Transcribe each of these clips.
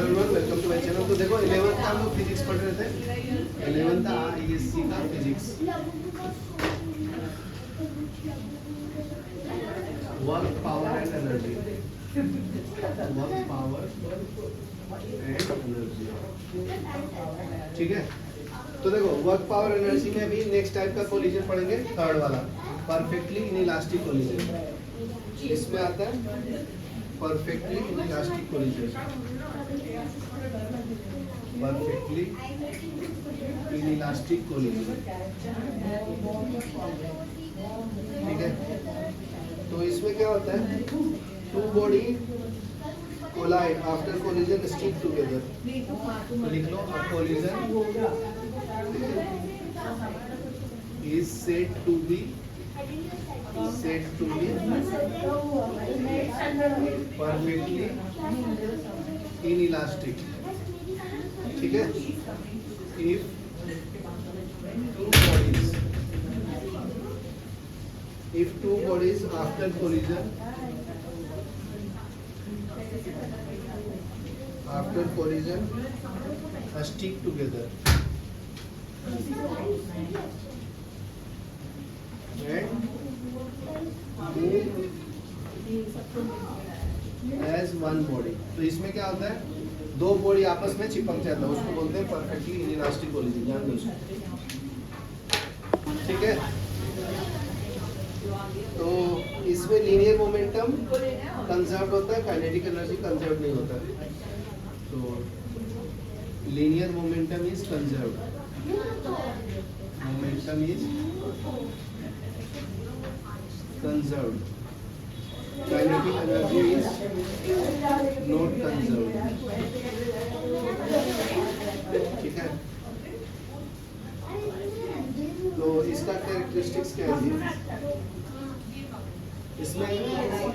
Everyone, welcome to my channel. तो देखो 11th का हम लोग फिजिक्स पढ़ रहे थे। 11th का आईएससी का physics, work power and energy, work power and energy. ठीक है, तो देखो वर्क पावर एनर्जी में भी नेक्स्ट टाइप का कोलिजन पढ़ेंगे, थर्ड वाला, परफेक्टली इनइलास्टिक कोलिजन। इसमें आता है perfectly inelastic collision, perfectly inelastic collision. ठीक है, तो इसमें क्या होता है, two body collide after collision stick together. तो लिख लो, collision is said to be perfectly inelastic। ठीक है, if two bodies after collision stick together and move as one body। तो इसमें क्या होता है, दो बॉडी आपस में चिपक जाता है, उसको बोलते हैं परफेक्टली इनइलास्टिक कोलिजन। ध्यान दो उसको। ठीक है, तो इसमें लीनियर मोमेंटम कंजर्व होता है, काइनेटिक एनर्जी कंजर्व नहीं होता है। तो linear momentum is conserve, momentum is conserved, kinetic energy is not conserved। ठीक है, तो इसका कैरेक्टरिस्टिक्स क्या है, इसमें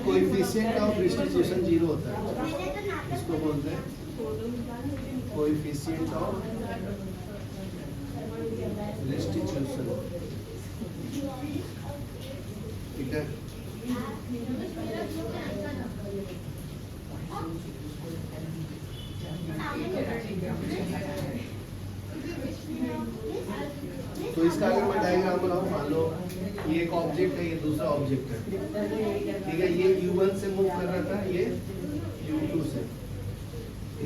कोएफिशिएंट ऑफ रिस्टिट्यूशन 0 होता है, इसको बोलते हैं कोएफिशिएंट ऑफ रिस्टिट्यूशन। ठीक है, तो इसका अगर मैं डायग्राम बनाऊं, मान लो ये एक ऑब्जेक्ट है, ये दूसरा ऑब्जेक्ट है। ठीक है, ये U1 से मूव कर रहा था, ये U2 से।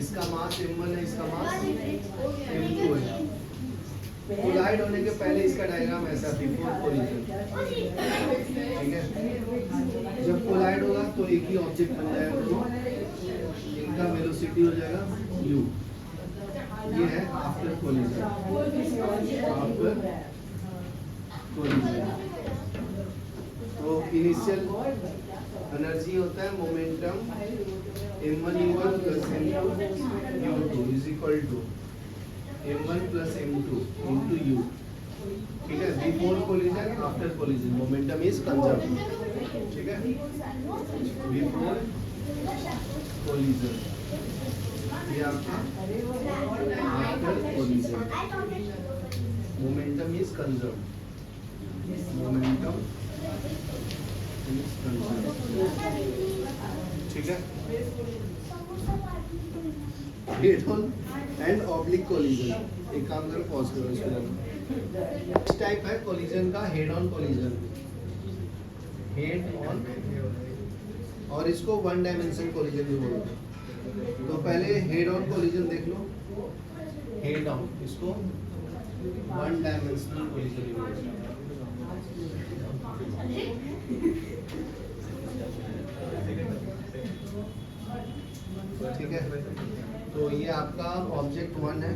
इसका मास M1 है, इसका मास M2 है। कोलाइड होने के पहले इसका डायग्राम ऐसा, बिफोर कोलिजन। ठीक है, जब कोलाइड होगा तो एक ही ऑब्जेक्ट बन जाएगा, तो इनका वेलोसिटी हो जाएगा u। ये है आफ्टर कोलिजन, आफ्टर कोलिजन। तो इनिशियल एनर्जी होता है momentum m1u1 plus m2u2 is equal to m1 plus m2 into u। ठीक है, before collision, after collision momentum is conserved. ठीक है, बिफोर कोलिजन ये आपका, after collision momentum is conserved, momentum is conserved. ठीक है, head on and oblique collision. एक काम करो, पॉज करो इसको। इस टाइप है कोलिजन का head on collision, head on, और इसको वन डायमेंशन कोलिजन भी बोलते हैं। तो पहले हेड ऑन कोलिजन देख लो, हेड ऑन, इसको वन डायमेंशनल कोलिजन भी बोलते हैं। ठीक है, तो ये आपका ऑब्जेक्ट 1 है।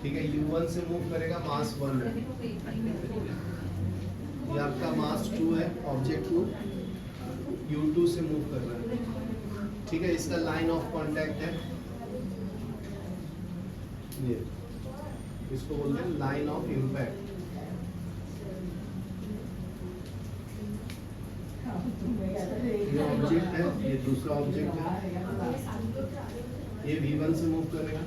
ठीक है, U1 से मूव करेगा, मास 1 है। ये आपका मास 2 है, ऑब्जेक्ट 2 U2 से मूव कर रहा है। ठीक है, इसका लाइन ऑफ कांटेक्ट है ये, इसको बोलते हैं लाइन ऑफ इम्पैक्ट। ये ऑब्जेक्ट है, ये दूसरा ऑब्जेक्ट है। ये V1 से मूव करेगा,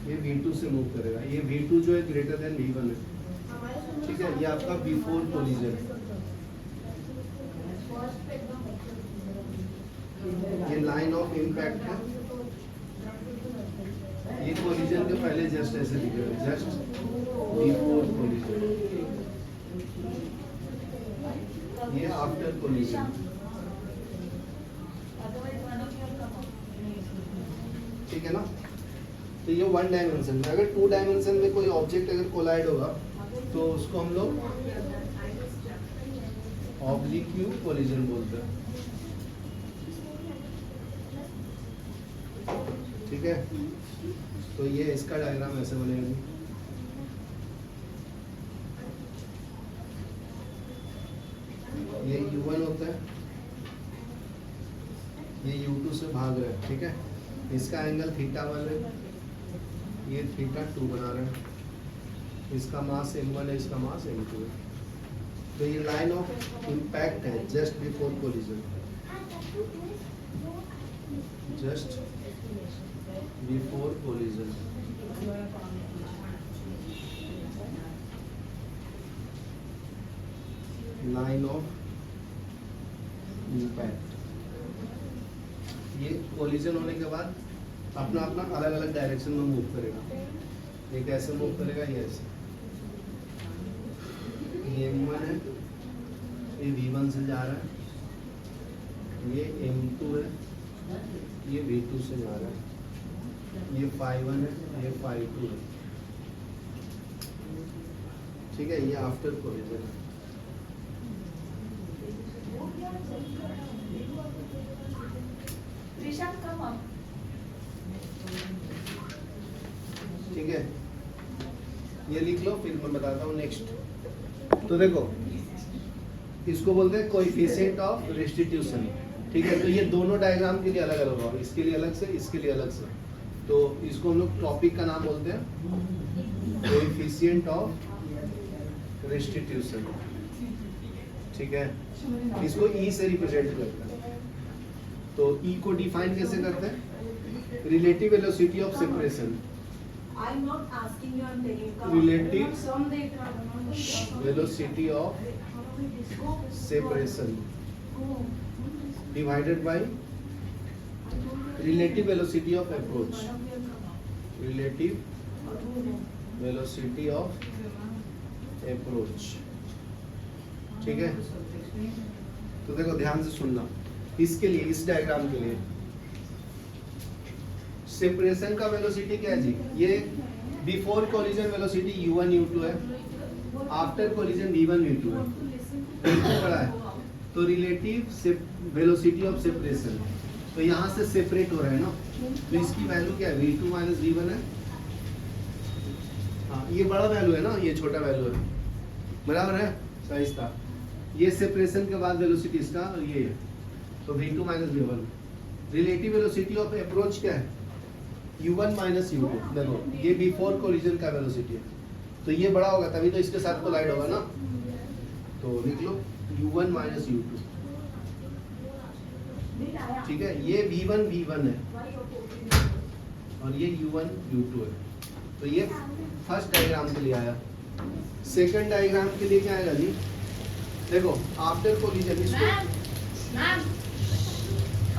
ये V2 से मूव करेगा। ये V2 जो है ग्रेटर देन V1 है। ठीक है, ये आपका बिफोर कोलिजन। ये लाइन ऑफ इम्पैक्ट है, पहले जस्ट ऐसे लिखेगा, जस्ट बिफोर कोलिजन, ये आफ्टर कोलिजन। ठीक है ना? तो ये वन डायमेंशन में। अगर टू डायमेंशन में कोई ऑब्जेक्ट अगर कोलाइड होगा तो उसको हम लोग ऑब्लिक्यू कोलिजन बोलते हैं। ठीक है, तो ये इसका डायग्राम ऐसे बनेगा। ये U1 होता है, ये U2 से भाग रहा है। ठीक है, इसका एंगल θ1 है, ये θ2 बना रहे हैं, इसका मास m1 है, इसका मास m2 है। तो ये लाइन ऑफ इम्पैक्ट है just before collision, just before collision. Line of impact, ये कोलिजन होने के बाद अपना अपना अलग अलग डायरेक्शन में मूव करेगा। ये कैसे मूव करेगा? ये ऐसे, ये m1 है, ये v1 से जा रहा है, ये m2 है, ये v2 से जा रहा है, ये φ1 है, ये φ2 है। ठीक है, ये आफ्टर कोलिजन है। ठीक है, ये लिख लो, फिर मैं बताता हूँ नेक्स्ट। तो देखो, इसको बोलते हैं कोएफिशिएंट ऑफ रेस्टिट्यूशन। ठीक है, तो ये दोनों डायग्राम के लिए अलग अलग होगा, इसके लिए अलग से, इसके लिए अलग से। तो इसको हम लोग टॉपिक का नाम बोलते हैं कोएफिशिएंट ऑफ रेस्टिट्यूशन। ठीक है, इसको ई से रिप्रेजेंट करते हैं। तो ई को डिफाइन कैसे करते हैं? Relative velocity of separation, relative velocity of separation divided by relative velocity of approach, relative velocity of approach. ठीक है, तो देखो ध्यान से सुनना, इसके लिए, इस डायग्राम के लिए सेपरेशन का वेलोसिटी क्या है जी? ये before collision velocity u1 u2 है, आफ्टर कोलिजन v1 v2 है। बिल्कुल बड़ा है, तो रिलेटिव वेलोसिटी ऑफ सेपरेशन, तो यहाँ से सेपरेट हो रहा है ना, तो इसकी वैल्यू क्या है? v2 माइनस v1 है। हाँ, ये बड़ा वैल्यू है ना, ये छोटा वैल्यू है, बराबर है, सही था। ये सेपरेशन के बाद वेलोसिटी इसका, और ये है, तो v2 minus v1। Relative velocity of approach क्या है? u1 minus u2। देखो, ये बिफोर कोलिजन का वेलोसिटी है, तो ये बड़ा होगा तभी तो इसके साथ कोलाइड होगा ना, तो लिख लो u1 माइनस u2। ठीक है, ये v1 v1 है और ये u1 u2 है। तो ये फर्स्ट डायग्राम के लिए आया। सेकंड डायग्राम के लिए क्या आएगा जी? देखो, आफ्टर कोलिजन, इसको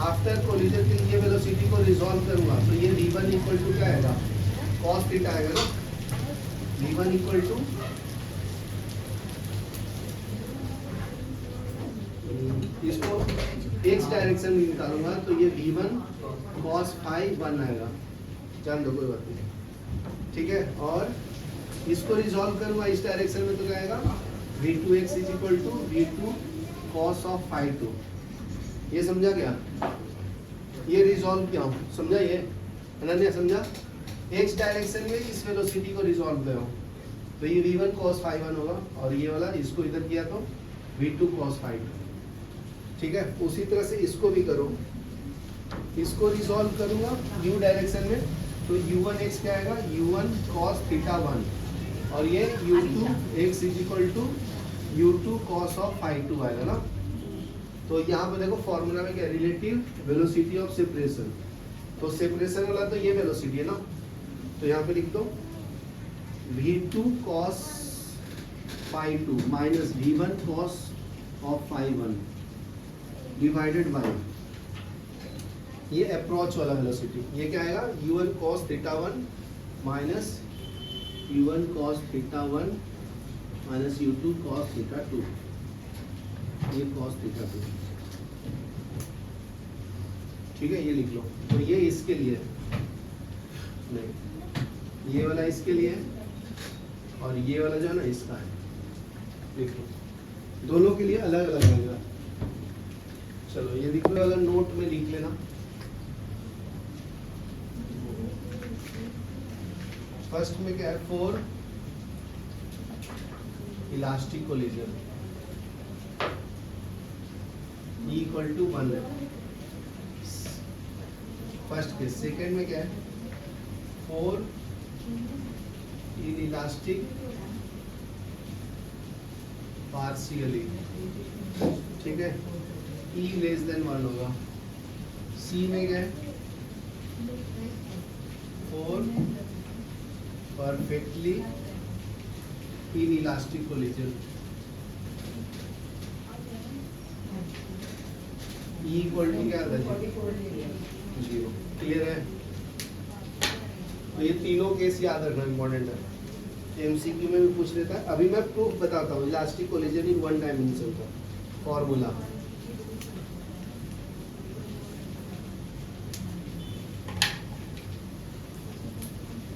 आफ्टर कोलिजन के लिए वेलोसिटी को रिजॉल्व करूंगा, तो ये v1 इक्वल टू क्या आएगा? cos थीटा आएगा ना, v1 इक्वल टू इसको x डायरेक्शन में निकालूंगा, तो ये v1 cos phi 1 आएगा, जान दो, कोई बात नहीं। ठीक है, और इसको रिजॉल्व करूंगा इस डायरेक्शन में, तो क्या आएगा? v2x is equal to v2 cos of phi 2। ये समझा क्या? ये रिजॉल्व किया हूँ, समझा? ये अनन्या समझा? x डायरेक्शन में इस वेलोसिटी को रिजॉल्व किया हूँ, तो ये v1 cos phi 1 होगा, और ये वाला इसको इधर किया तो v2 cos phi 2। ठीक है, उसी तरह से इसको भी करो, इसको रिजॉल्व करूंगा u डायरेक्शन में, तो u1x क्या आएगा? u1 cos थीटा 1, और ये u2x is equal to u2 cos of phi 2 आएगा ना। तो यहाँ पे देखो फॉर्मूला में क्या? रिलेटिव वेलोसिटी ऑफ सेपरेशन, तो सेपरेशन वाला तो ये वेलोसिटी है ना, तो यहाँ पे लिख दो v2 cos phi 2 minus v1 cos of phi 1 divided by ये अप्रोच वाला वेलोसिटी, ये क्या आएगा? u1 cos theta 1 minus u1 cos theta 1 minus u2 cos theta 2, ये cos थीटा 2, ठीक है, ये लिख लो। तो ये इसके लिए नहीं, ये वाला इसके लिए और ये वाला जो है ना इसका है, लिख लो, दोनों के लिए अलग अलग रहेगा। चलो ये लिख लो, अगर नोट में लिख लेना। फर्स्ट में क्या है, 4 elastic collision E equal to 1 है फर्स्ट के। सेकेंड में क्या है, 4 इन इलास्टिक पार्शियली, ठीक है, E लेस देन 1 होगा। सी में क्या है, 4 perfectly inelastic collision, E equal to क्या आता है, 0। क्लियर है? तो ये तीनों केस याद रखना इंपॉर्टेंट है, एमसीक्यू में भी पूछ लेता है। अभी मैं प्रूफ बताता हूँ, elastic collision in one dimension का फॉर्मूला।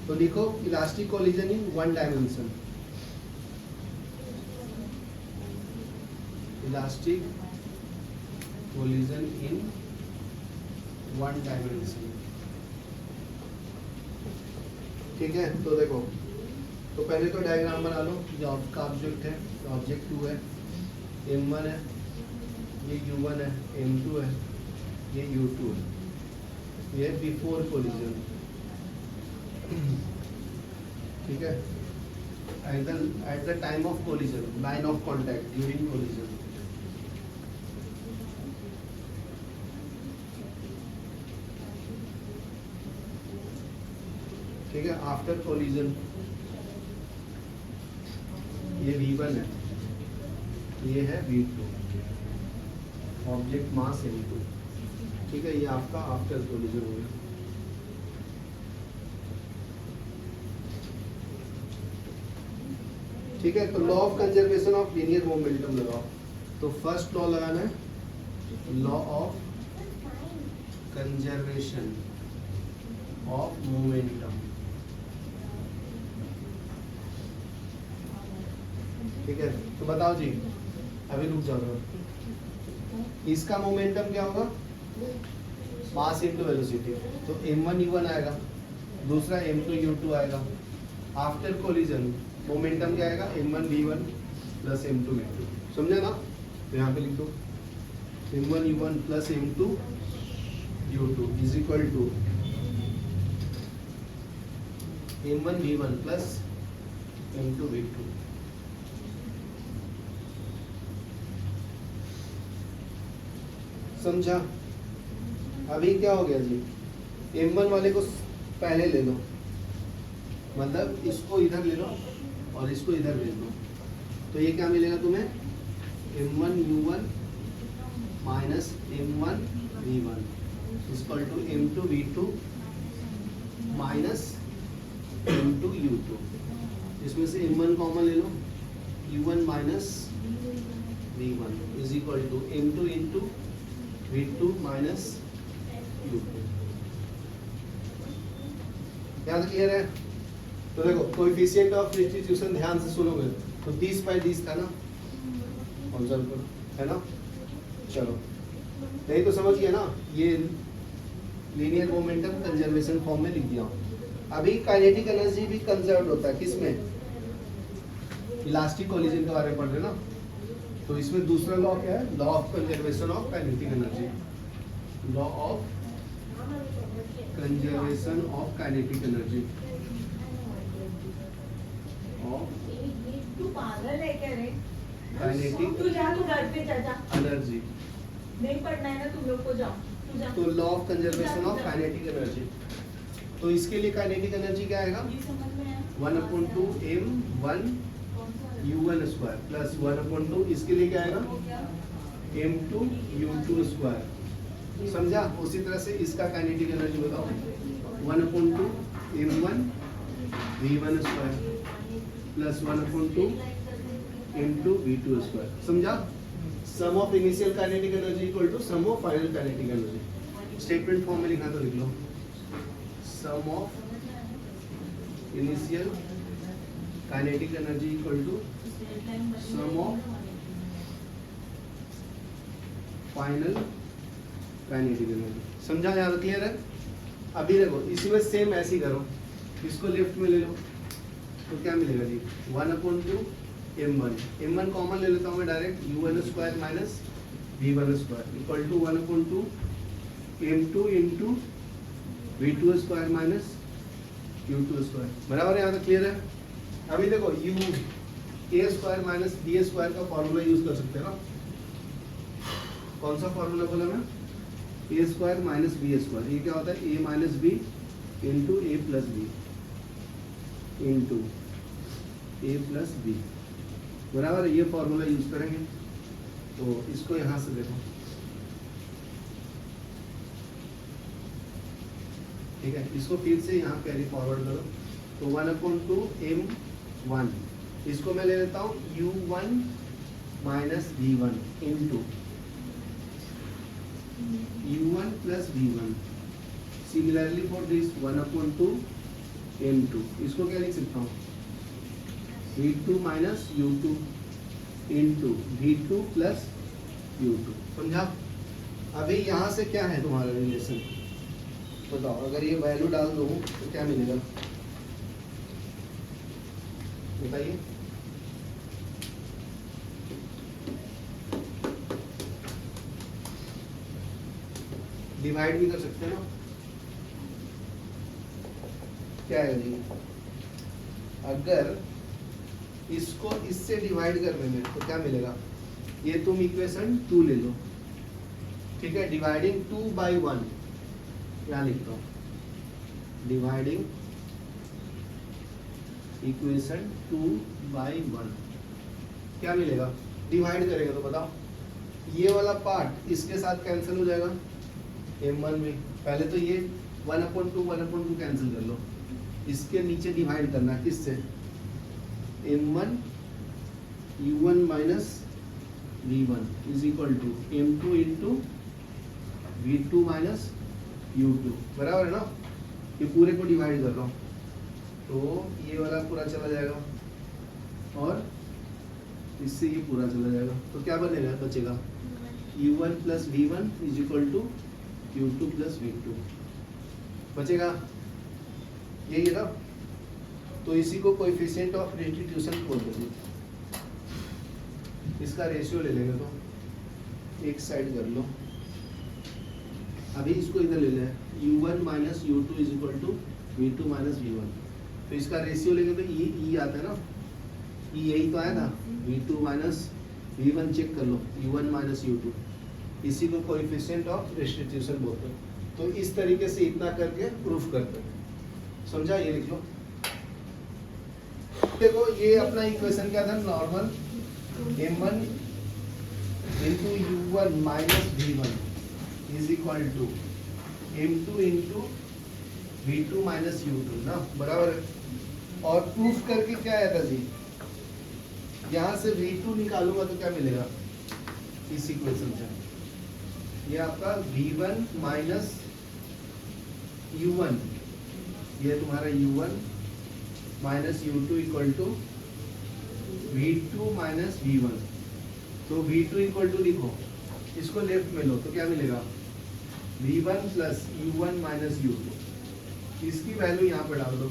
तो लिखो elastic collision in one dimension, elastic collision in one dimension, ठीक है। तो देखो, तो पहले तो डायग्राम बना लो, जो आपका ऑब्जेक्ट है, ऑब्जेक्ट 2 है, m1 है, ये u1 है, m2 है, ये u2 है, ये बिफोर कोलिजन, ठीक है, at the time of collision, line of contact during collision. ठीक है, आफ्टर कोलिजन ये v1 है, ये है v2, ऑब्जेक्ट मास m2, ठीक है, ये आपका आफ्टर कोलिजन हो गया। ठीक है, तो law of conservation of linear momentum लगाओ। तो फर्स्ट लॉ लगाना है, law of conservation of momentum, ठीक है। तो बताओ जी, अभी रुक जाओ, इसका मोमेंटम क्या होगा, मास इनटू वेलोसिटी, तो m1 u1 आएगा, दूसरा m2 u2 आएगा। आफ्टर कोलिजन मोमेंटम क्या आएगा, m1 v1 plus m2 v2, समझे ना? तो यहाँ पे लिख दो m1 u1 plus m2 u2 is equal to m1 v1 plus m2 v2। समझा? अभी क्या हो गया जी, m1 वाले को पहले ले लो, मतलब इसको इधर ले लो और इसको इधर ले लो, तो ये क्या मिलेगा तुम्हें, m1 u1 minus m1 v1 equal to m2 v2 minus m2 u2। इसमें से m1 कॉमन ले लो, u1 minus v1 is equal to m2 into v2 minus u2। यहाँ तक क्लियर है? तो देखो, कोएफिशिएंट ऑफ रिस्टिट्यूशन ध्यान से सुनोगे तो 30/30 था ना, ऑब्जर्व करो, है ना? चलो, नहीं तो समझ गया ना, ये लीनियर मोमेंटम कंजर्वेशन फॉर्म में लिख दिया। अभी काइनेटिक एनर्जी भी कंजर्व होता है, किसमें, इलास्टिक कोलिजन के बारे में पढ़ रहे ना, तो इसमें दूसरा लॉ क्या है, law of conservation of kinetic energy, law of conservation of kinetic energy, तू पागल है क्या रे? काइनेटिक तू जा, तू घर पे जा, एनर्जी, नहीं पढ़ना है ना तुम लोग को, जाओ तू जा। तो law of conservation of kinetic energy, तो इसके लिए काइनेटिक एनर्जी क्या आएगा, ये समझ में आया? 1/2 m1 u1 स्क्वायर प्लस 1/2, इसके लिए क्या आएगा, m2 u2 स्क्वायर। समझा? उसी तरह से इसका काइनेटिक एनर्जी बताओ, 1/2 m1 V1 square plus 1/2 into V2 स्क्वायर। समझा? Sum of initial kinetic energy equal to sum of final kinetic energy. Statement form में लिखा तो लिख लो, sum of initial kinetic energy equal to sum of final kinetic energy. समझा? यार clear है? अभी देखो इसी में सेम ऐसे ही करो, इसको लेफ्ट में ले लो तो क्या मिलेगा जी, 1/2 m1 कॉमन ले लेता हूँ मैं direct, u1 square minus v1 square equal to 1/2 m2 into v2 square minus u2 square. बराबर है? यहाँ तक क्लियर है? अभी देखो u a square minus b square का फॉर्मूला यूज कर सकते हैं ना। कौन सा फॉर्मूला बोला मैं? ए स्क्वायर माइनस बी स्क्वायर। ये क्या होता है? ए माइनस बी इंटू ए प्लस बी इंटू ए प्लस बी। बराबर है? ये फॉर्मूला यूज करेंगे। तो इसको यहां से देखो, ठीक है, इसको फिर से यहाँ कैरी फॉरवर्ड करो तो 1/2 m1, इसको मैं ले लेता हूँ u1 minus v1 into u1 plus v1। Similarly for this 1/2 m2, इसको क्या लिख सकता हूँ? v2 minus u2 into v2 plus u2। समझा? अभी यहाँ से क्या है तुम्हारा रिलेशन बताओ? अगर ये वैल्यू डाल दूँ तो क्या मिलेगा बताइए? डिवाइड भी कर सकते हैं ना। क्या है जी, अगर इसको इससे डिवाइड करने में तो क्या मिलेगा? ये तुम इक्वेशन 2 ले लो, ठीक है, डिवाइडिंग 2/1 यहाँ लिखता हूँ, डिवाइडिंग इक्वेशन 2/1 क्या मिलेगा? डिवाइड करेगा तो बताओ, ये वाला पार्ट इसके साथ कैंसिल हो जाएगा m1 में। पहले तो ये 1/2 कैंसिल कर लो, इसके नीचे डिवाइड करना किससे? m1 u1 minus v1 is equal to m2 into v2 minus u2। बराबर है ना? ये पूरे को डिवाइड कर रहा हूँ तो ये वाला पूरा चला जाएगा और इससे ये पूरा चला जाएगा तो क्या बनेगा? बचेगा u1 plus v1 is equal to u2 plus v2। बचेगा यही है ना? तो इसी को कोएफिशिएंट ऑफ रेस्टिट्यूशन बोलते हैं। इसका रेशियो ले लेंगे तो एक साइड कर लो, अभी इसको इधर ले लें, u1 minus u2 is equal to v2 minus v1। तो इसका रेशियो लेंगे तो ई आता है ना, ई यही तो आया था, v2 माइनस v1 चेक कर लो, u1 माइनस u2, इसी को कोएफिशिएंट ऑफ रेस्टिट्यूशन बोलते हैं। तो इस तरीके से इतना करके प्रूफ करते हैं। समझा? ये लिख लो। देखो ये अपना इक्वेशन क्या था? Normal m1 into u1 minus v1 is equal to m2 into v2 minus u2 ना। बराबर है? और प्रूफ करके क्या आया था जी? यहाँ से v2 निकालूंगा तो क्या मिलेगा इस इक्वेशन से? ये आपका v1 माइनस u1, ये तुम्हारा u1 माइनस u2 इक्वल टू v2 माइनस v1। तो v2 इक्वल टू लिखो, इसको लेफ्ट में लो तो क्या मिलेगा? v1 plus u1 minus u2। इसकी वैल्यू यहाँ पे डाल दो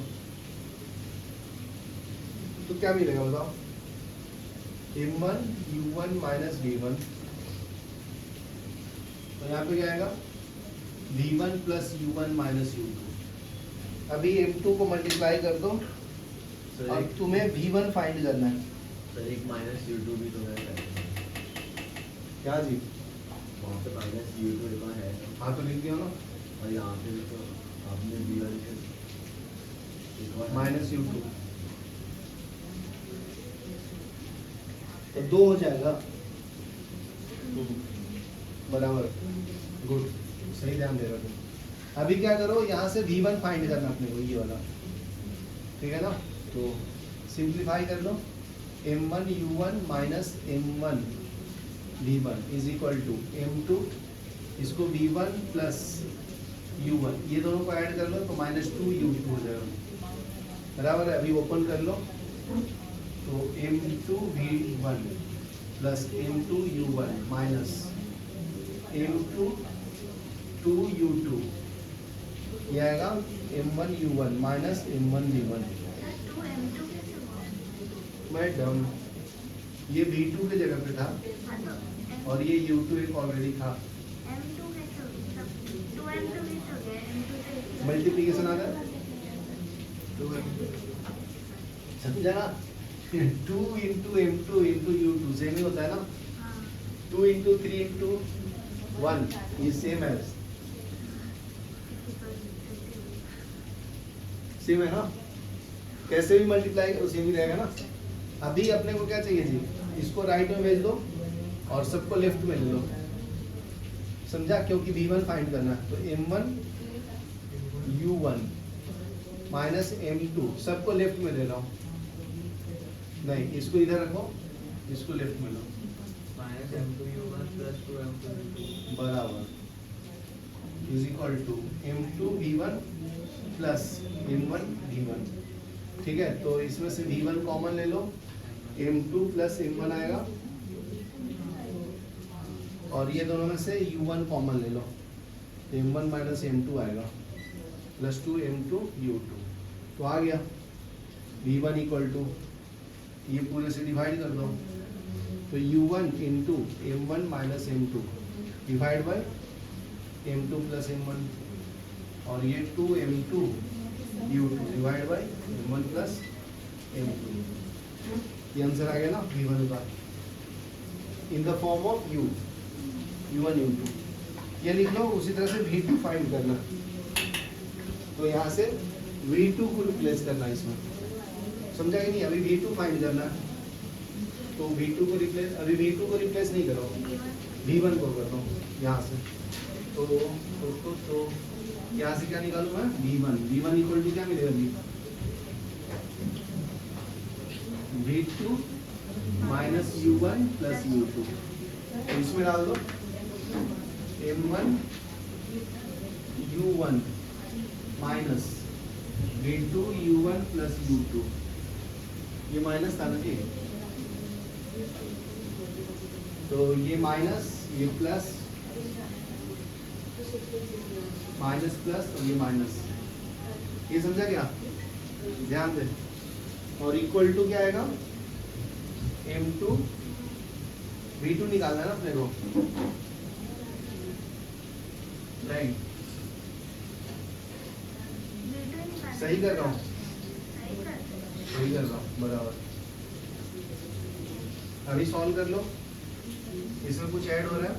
तो क्या मिलेगा बताओ? m1 u1 minus v1। तो यहाँ पे क्या आएगा? v1 plus u1 minus u2। अभी m2 को मल्टीप्लाई कर दो और तुम्हें v1 फाइंड करना है। सर एक माइनस u2 भी तो है क्या जी? वहाँ पे माइनस u2 लिखा है हाँ तो लिख दिया ना, और यहाँ पे तो आपने v1 के माइनस u2 तो 2 हो जाएगा। बराबर, गुड, सही ध्यान दे रहा तुम। अभी क्या करो, यहाँ से v1 फाइंड करना अपने को, ये वाला ठीक है ना। तो सिंप्लीफाई कर लो, m1 u1 minus m1 v1 is equal to m2, इसको v1 प्लस u1, ये दोनों को ऐड कर लो तो माइनस 2u2 हो जाएगा, बराबर है। अभी ओपन कर लो तो m2 v1 plus m2 u1 minus m2 2u2, ये आएगा m1 u1 minus m1 v1। Madam ये v2 की जगह पे था और ये u2 एक ऑलरेडी था, मल्टीप्लीकेशन आ गया, समझा ना। 2 into m2 into u2 same ही होता है ना, 2 इंटू 3 इंटू 1 ये सेम है ना, कैसे भी मल्टीप्लाई करो सेम ही रहेगा ना। अभी अपने को क्या चाहिए जी, इसको राइट में भेज दो और सबको लेफ्ट में ले लो, समझा, क्योंकि v1 फाइंड करना है। तो m1 u1 माइनस m2 सबको लेफ्ट में ले रहा हूँ, नहीं इसको इधर रखो, इसको लेफ्ट में लो, minus m2 u1 plus 2 m2 v2 बराबर is equal to m2 v1 plus m1 v1। ठीक है, तो इसमें से v1 कॉमन ले लो, m2 प्लस m1 आएगा और ये दोनों में से u1 कॉमन ले लो, m1 माइनस m2 आएगा प्लस 2 m2 u2। तो आ गया v1 इक्वल टू, ये पूरे से डिवाइड कर दो, तो u1 into m1 minus m2 divide by m2 plus m1, और ये 2 m2 u2 divide by m1 plus m2। ये आंसर आ गया ना v1 का, in the form of u1 u2। ये लिख लो, उसी तरह से v2 फाइंड करना, तो यहाँ से v2 को रिप्लेस करना इसमें, समझा कि नहीं। अभी v2 फाइंड करना है तो v2 को रिप्लेस, अभी v2 को रिप्लेस नहीं करो, v1 को कर दो यहाँ से। तो यहाँ से क्या निकालूँ मैं, v1 इक्वल टू क्या मिलेगा जी, v2 minus u1 plus u2, तो इसमें डाल दो m1 u1 minus v2 u1 plus u2, ये माइनस था ना जी, तो ये माइनस, ये प्लस, माइनस प्लस और ये माइनस, ये समझा क्या, ध्यान दे। और इक्वल टू क्या आएगा, m2 v2 निकालना है ना अपने को, नहीं सही कर रहा हूँ, सही कर रहा हूँ, बराबर। अभी सॉल्व कर लो, इसमें कुछ ऐड हो रहा है,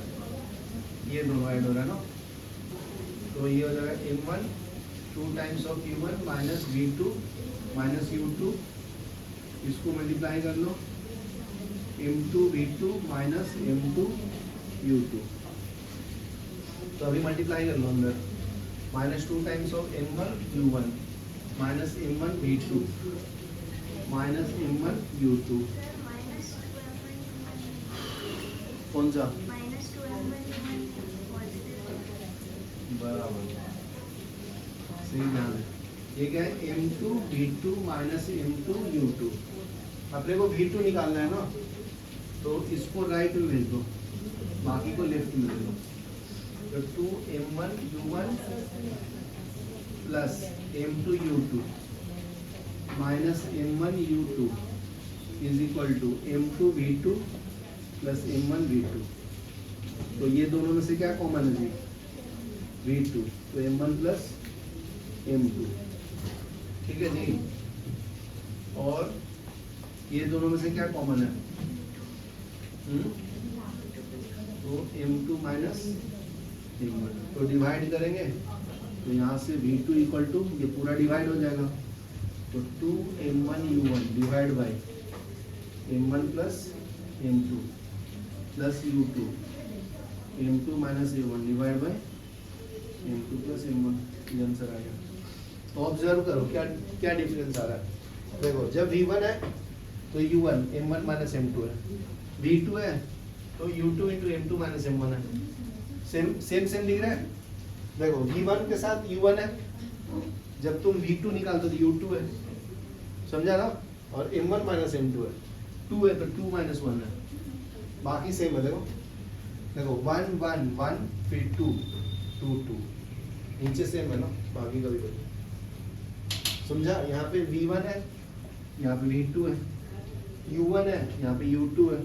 ये दोनों ऐड हो रहा है ना, तो ये हो जाएगा m1 2 times of u1 minus v2 minus u2, इसको मल्टीप्लाई कर लो, m2 v2 minus m2 u2, तो अभी मल्टीप्लाई कर लो अंदर, minus 2 times of m1 u1 minus m1 v2 minus m1 u2, कौन सा, बराबर, सही ध्यान है। ये क्या है, m2 v2 minus m2 u2, अपने को v2 निकालना है ना, तो इसको राइट में भेज दो, बाकी को लेफ्ट में भेज दो, तो 2 m1 u1 plus m2 u2 minus m1 u2 is equal to m2 v2 plus m1 v2, तो ये दोनों में से क्या कॉमन है जी, v2, तो m1 प्लस m2, ठीक है जी। और ये दोनों में से क्या कॉमन है, तो m2 माइनस m1, तो डिवाइड करेंगे तो यहाँ से v2 इक्वल टू, ये पूरा डिवाइड हो जाएगा, तो 2 m1 u1 divide by m1 plus m2 plus u2 m2 minus a1 divide by m2 plus m1, ये आंसर आ गया। तो ऑब्जर्व करो क्या क्या डिफरेंस आ रहा है। देखो जब V1 है तो U1 M1 माइनस M2 है, V2 है तो U2 into M2 minus M1 है। सेम दिख रहा है। देखो V1 के साथ U1 है, जब तुम V2 निकालते तो U2 है, समझा ना। और M1 माइनस M2 है, 2 है तो 2 माइनस 1 है, बाकी सेम है। देखो देखो 1 1 1 फिर 2 2 2, नीचे सेम है ना, बाकी का भी देखो। समझा, यहाँ पे V1 है, यहाँ पे V2 है, U1 है, यहाँ पे U2 है।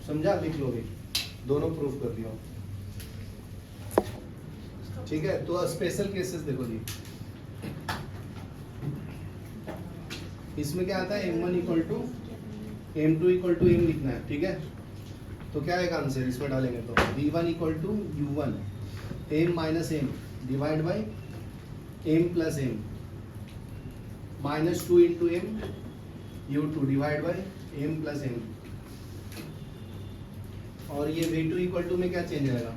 समझा, लिख लोगे, दोनों प्रूफ कर दिया। ठीक है, तो स्पेशल केसेस देखो जी, इसमें क्या आता है M1 equal to M2 equal to M लिखना है। ठीक है, तो क्या है आंसर इसमें डालेंगे तो V1 equal to U1 M minus M divide by M plus M minus 2 into M U2 divide by M plus M। और ये V2 इक्वल टू में क्या चेंज आएगा,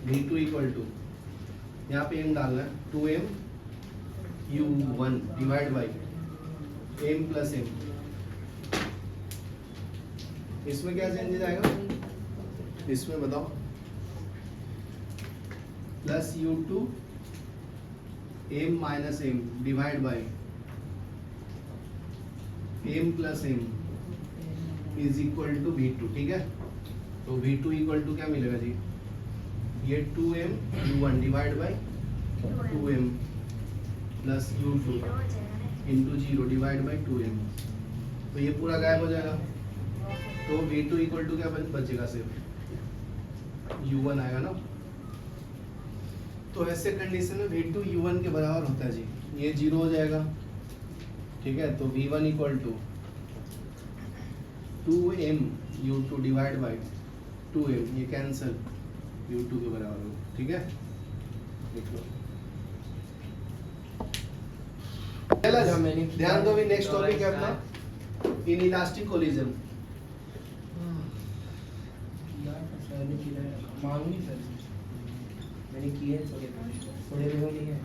V2 इक्वल टू यहाँ पे M डालना है 2M U1 divide by M plus M। इसमें क्या चेंजेस आएगा, इसमें बताओ, plus U2 M minus M divide by M plus M is equal to V2। ठीक है, तो V2 इक्वल टू क्या मिलेगा जी, ये 2M U1 divide by 2M plus U2 into 0 divide by 2M। तो ये पूरा गायब हो जाएगा, तो V2 इक्वल टू क्या बचेगा, सिर्फ U1 आएगा ना। तो ऐसे कंडीशन में V2 U1 के बराबर होता है जी, ये 0 हो जाएगा। ठीक है, तो V1 equal to 2M U2 divide by 2M, ये कैंसल, U2 के बराबर हो। ठीक है, देख लो। ध्यान दो भी, नेक्स्ट टॉपिक है अपना इनइलास्टिक कोलिजन। मांगी सर मैंने की है, थोड़े देखो नहीं है।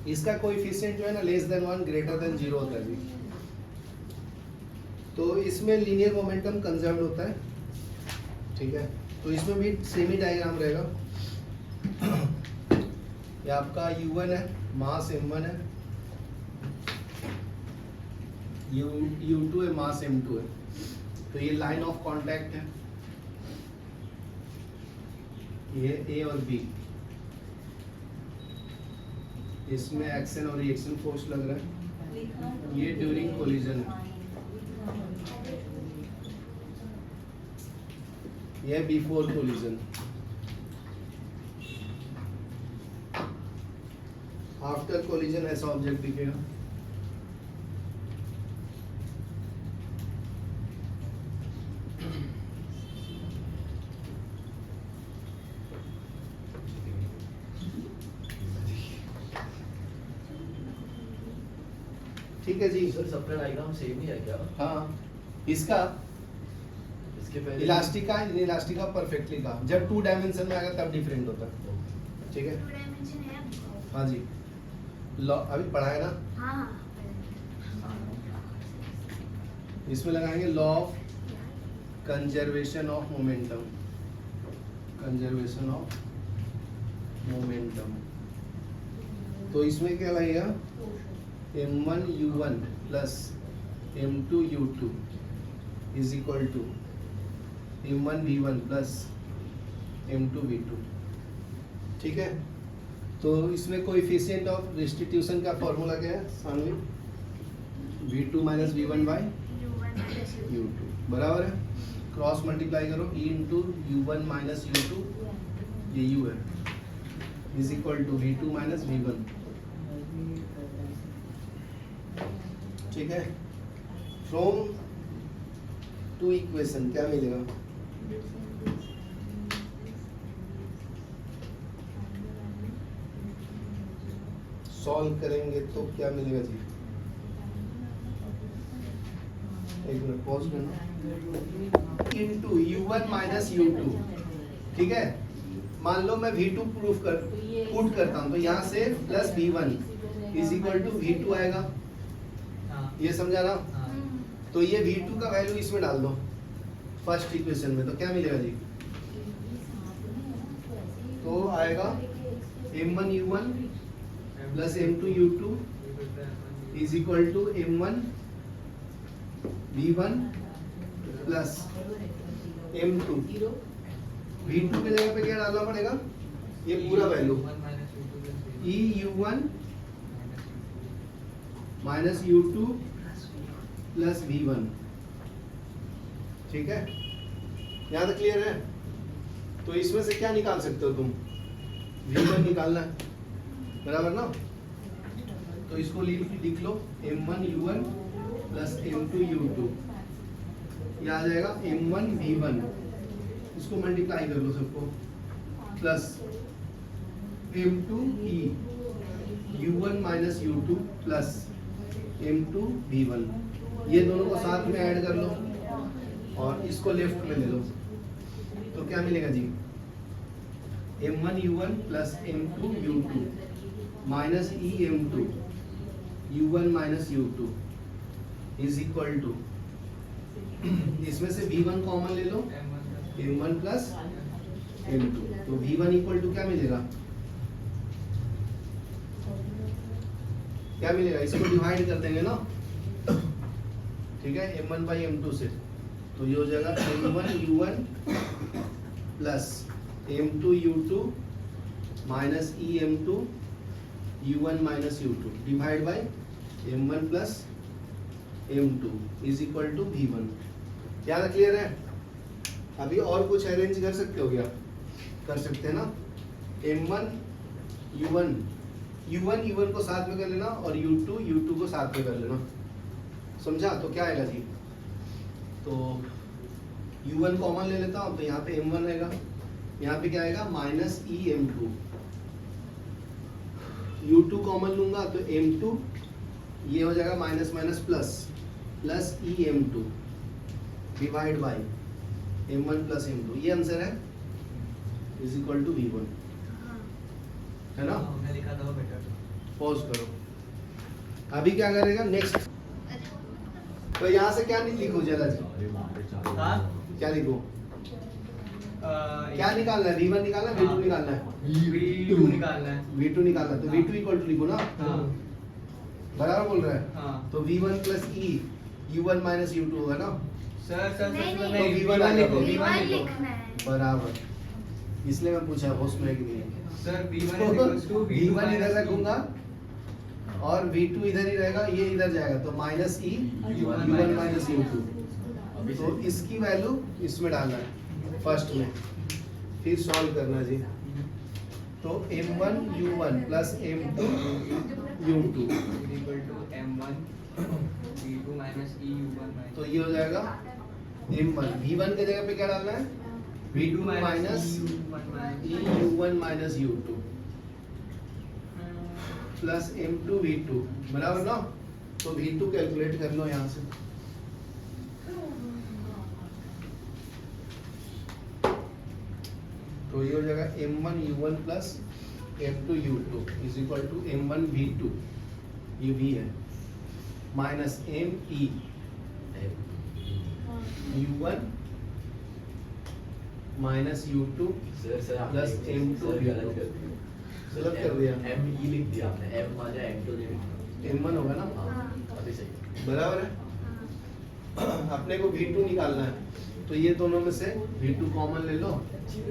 इसका कोएफिशिएंट जो है ना लेस देन 1 ग्रेटर देन 0 होता है जी। तो इसमें लीनियर मोमेंटम कंजर्व्ड होता है। ठीक है, तो इसमें भी सेमी डायग्राम रहेगा। ये आपका U1 है, मास M1 है, U2 है, मास M2 है। तो ये लाइन ऑफ कांटेक्ट है, ये A और B, इसमें एक्शन और रिएक्शन फोर्स लग रहा है, ये ड्यूरिंग कोलिजन है, ये बिफोर कोलिजन। आफ्टर कोलिजन ऐसा ऑब्जेक्ट दिखेगा। ठीक है जी, सर सबका डायग्राम सेम ही है क्या? हाँ, इसका इसके पहले इलास्टिक का इलास्टिक का परफेक्टली का जब 2 डायमेंशन में आएगा तब डिफरेंट होता है। ठीक है, 2 डायमेंशन है। हाँ जी, लॉ अभी पढ़ाए ना, हाँ इसमें लगाएंगे law of conservation of momentum, conservation of momentum. तो इसमें क्या लगेगा, M1 U1 plus M2 U2 is equal to M1 V1 plus M2 V2। ठीक है, तो इसमें कोएफिशिएंट ऑफ रेस्टिट्यूशन का फॉर्मूला क्या है, सामने V2 minus V1 by U2 बराबर है, क्रॉस मल्टीप्लाई करो, E into U1 minus U2, ये U है, is equal to V2 minus V1। ठीक है, फ्रॉम टू इक्वेशन क्या मिलेगा, सॉल्व करेंगे तो क्या मिलेगा जी, एक मिनट पॉज करना इनटू u1 माइनस u2 ठीक है। मान लो मैं v2 पुट करता हूँ तो यहाँ से plus v1 is equal to v2 आएगा, ये समझा ना। तो ये v2 का वैल्यू इसमें डाल दो फर्स्ट इक्वेशन में, तो क्या मिलेगा जी? तो आएगा m1 u1 plus m2 u2 is equal to m1 v1 plus m2। v2 के जगह पे क्या डालना पड़ेगा? ये पूरा value e u1 minus u2 plus v1, ठीक है। यहाँ तक क्लियर है? तो इसमें से क्या निकाल सकते हो तुम? v1 निकालना है, बराबर ना। तो इसको लिख लो m1 u1 plus m2 u2, ये आ जाएगा m1 v1, इसको मल्टीप्लाई कर लो सबको, plus m2 e u1 minus u2 plus m2 v1, ये दोनों को साथ में ऐड कर लो और इसको लेफ्ट में ले लो, तो क्या मिलेगा जी? m1 u1 plus m2 u2 minus e m2 u1 minus u2 is equal to, इसमें से v1 कॉमन ले लो, m1 प्लस m2, तो v1 इक्वल टू क्या मिलेगा? क्या मिलेगा? इसको डिवाइड कर देंगे ना, ठीक है, m1 बाई m2 से, तो ये हो जाएगा m1 u1 plus m2 u2 minus e m2 u1 minus u2 divide by m1 plus m2 is equal to v1। क्या क्लियर है? अभी और कुछ अरेंज कर सकते हो क्या? कर सकते हैं ना। m1 u1 को साथ में कर लेना और u2 को साथ में कर लेना, समझा? तो क्या आएगा जी? तो u1 कॉमन ले लेता हूँ, तो यहाँ पे m1 आएगा, यहाँ पे क्या आएगा? Minus e m2, u2 common लूंगा तो m2, ये हो जाएगा minus minus plus e m2 divide by m1 plus m2, ये आंसर है, इज इक्वल टू v1, है ना। पॉज करो, अभी क्या करेगा नेक्स्ट? तो यहाँ से क्या नहीं लिखो जरा जी, क्या लिखो? क्या निकालना है? v1 निकालना है, v2 निकालना है? v2 निकालना है, v2 निकालना है, तो v2 इक्वल टू लिखो ना, बराबर बोल रहा है। हाँ। तो v1 plus e u1 minus u2 होगा ना। सर तो v1 आएगा, v1 लिखो बराबर, इसलिए मैं पूछा होश में कि नहीं। सर v1 v1 इधर रखूंगा और v2 इधर ही रहेगा, ये इधर जाएगा, तो minus e u1 minus u2, तो इसकी वैल्यू इसमें डालना है फर्स्ट में, फिर सॉल्व करना जी। तो m1 u1 plus m2 u2 इक्वल to m1 v2 minus e u1 minus, तो ये हो जाएगा m1, v1 के जगह पे क्या डालना है? v2 minus e u1 minus u2 plus m2 v2, बराबर ना। तो v2 कैलकुलेट कर लो यहाँ से, तो ये हो जाएगा m1 u1 plus m2 u2 is equal to m1 v2, ये v है, minus m e u1 minus u2 plus m2 v2, गलत कर दिया, m e लिख दिया आपने, m आ जाए m2 m1 होगा ना, अभी सही, बराबर है। अपने को v2 निकालना है, तो ये दोनों में से v2 कॉमन ले लो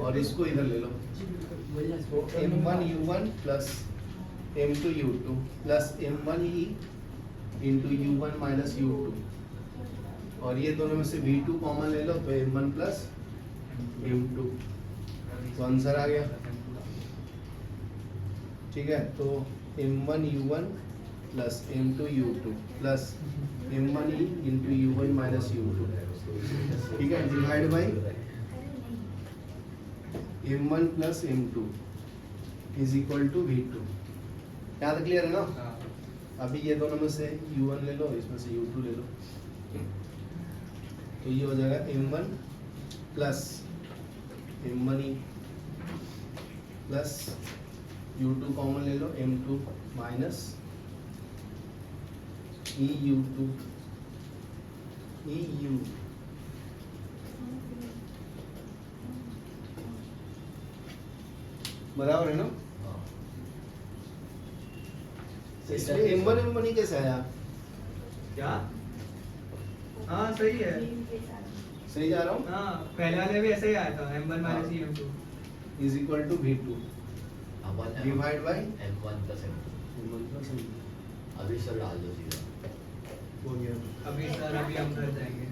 और इसको इधर ले लो, तो m1 u1 plus m2 u2 plus m1 e into u1 minus u2, और ये दोनों में से v2 कॉमन ले लो, तो m1 प्लस m2, तो आंसर आ गया, ठीक है। तो m1 u1 plus m2 u2 plus m1 e into u1 minus u2, ठीक है, divide by m1 plus m2 is equal to v2। यहाँ तक क्लियर है ना। अभी ये दोनों में से u1 ले लो, इसमें से u2 ले लो, तो ये हो जाएगा m1 plus m1e plus u2 common ले लो m2 माइनस eu2 eu बराबर है ना। हाँ इसमें m1 ही कैसे आया? क्या? हाँ सही है। सही जा रहा हूँ। हाँ पहले वाले भी ऐसे ही आया था m1 minus m2 is equal to v2 divide by m1 plus m1 plus m2 अभी सर डाल दो सीधा हो गया। अभी सर अभी हम कर जाएंगे।